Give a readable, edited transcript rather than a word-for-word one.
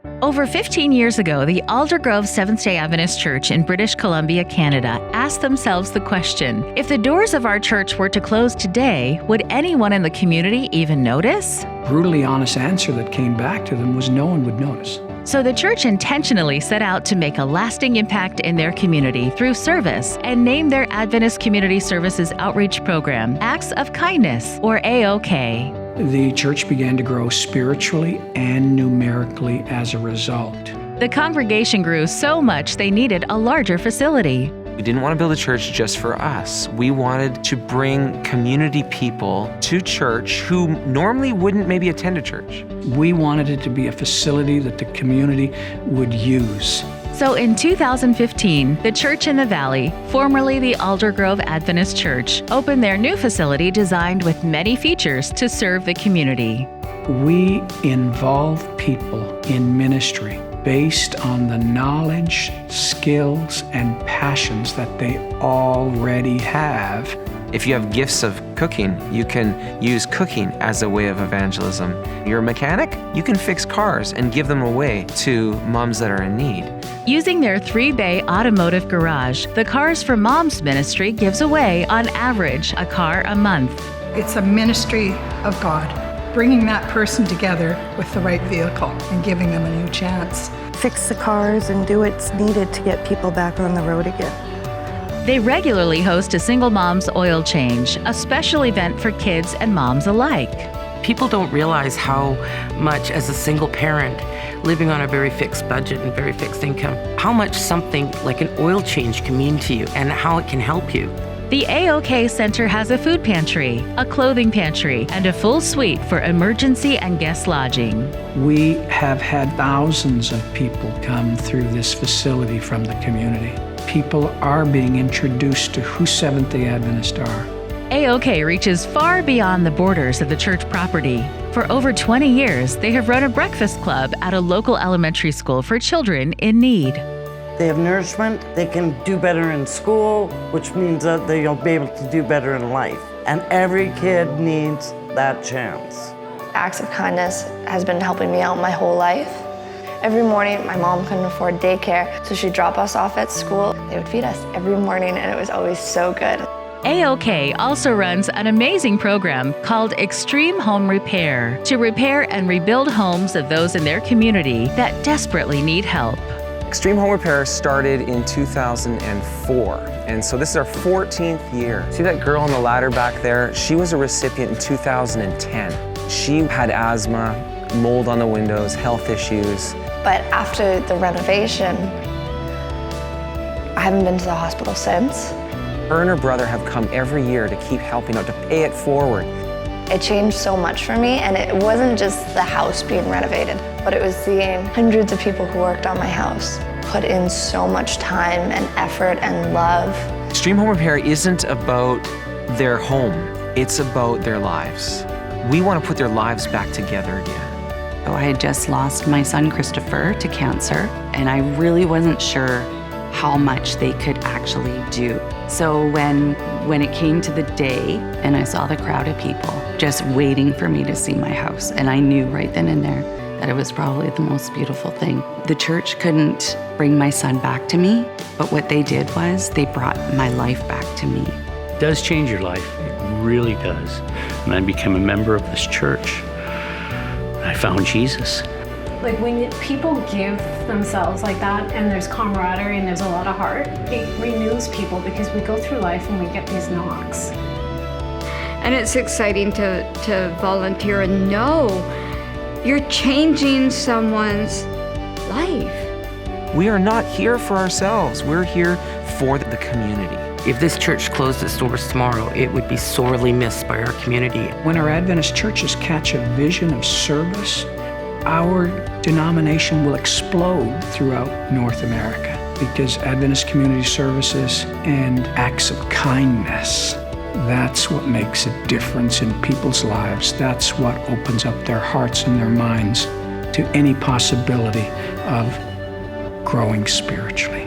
Over 15 years ago, the Aldergrove Seventh-day Adventist Church in British Columbia, Canada, asked themselves the question, if the doors of our church were to close today, would anyone in the community even notice? Brutally honest answer that came back to them was no one would notice. So the church intentionally set out to make a lasting impact in their community through service and named their Adventist Community Services Outreach Program Acts of Kindness, or AOK. The church began to grow spiritually and numerically as a result. The congregation grew so much they needed a larger facility. We didn't want to build a church just for us. We wanted to bring community people to church who normally wouldn't maybe attend a church. We wanted it to be a facility that the community would use. So in 2015, the church in the valley, formerly the Aldergrove Adventist Church, opened their new facility designed with many features to serve the community. We involve people in ministry based on the knowledge, skills, and passions that they already have. If you have gifts of cooking, you can use cooking as a way of evangelism. You're a mechanic, you can fix cars and give them away to moms that are in need. Using their 3-bay automotive garage, the Cars for Moms ministry gives away, on average, a car a month. It's a ministry of God, bringing that person together with the right vehicle and giving them a new chance. Fix the cars and do what's needed to get people back on the road again. They regularly host a single mom's oil change, a special event for kids and moms alike. People don't realize how much, as a single parent, living on a very fixed budget and very fixed income, how much something like an oil change can mean to you and how it can help you. The AOK Center has a food pantry, a clothing pantry, and a full suite for emergency and guest lodging. We have had thousands of people come through this facility from the community. People are being introduced to who Seventh-day Adventists are. AOK reaches far beyond the borders of the church property. For over 20 years, they have run a breakfast club at a local elementary school for children in need. They have nourishment, they can do better in school, which means that they'll be able to do better in life. And every kid needs that chance. Acts of Kindness has been helping me out my whole life. Every morning, my mom couldn't afford daycare, so she'd drop us off at school. They would feed us every morning, and it was always so good. AOK also runs an amazing program called Extreme Home Repair to repair and rebuild homes of those in their community that desperately need help. Extreme Home Repair started in 2004, and so this is our 14th year. See that girl on the ladder back there? She was a recipient in 2010. She had asthma, mold on the windows, health issues. But after the renovation, I haven't been to the hospital since. Her and her brother have come every year to keep helping out, to pay it forward. It changed so much for me, and it wasn't just the house being renovated, but it was seeing hundreds of people who worked on my house put in so much time and effort and love. Extreme Home Repair isn't about their home, it's about their lives. We want to put their lives back together again. I had just lost my son Christopher to cancer, and I really wasn't sure how much they could actually do. So when it came to the day and I saw the crowd of people just waiting for me to see my house, and I knew right then and there that it was probably the most beautiful thing. The church couldn't bring my son back to me, but what they did was they brought my life back to me. It does change your life, it really does. And I became a member of this church. I found Jesus. Like when people give themselves like that and there's camaraderie and there's a lot of heart, it renews people because we go through life and we get these knocks. And it's exciting to volunteer and know you're changing someone's life. We are not here for ourselves, we're here for the community. If this church closed its doors tomorrow, it would be sorely missed by our community. When our Adventist churches catch a vision of service, our denomination will explode throughout North America because Adventist Community Services and Acts of Kindness, that's what makes a difference in people's lives. That's what opens up their hearts and their minds to any possibility of growing spiritually.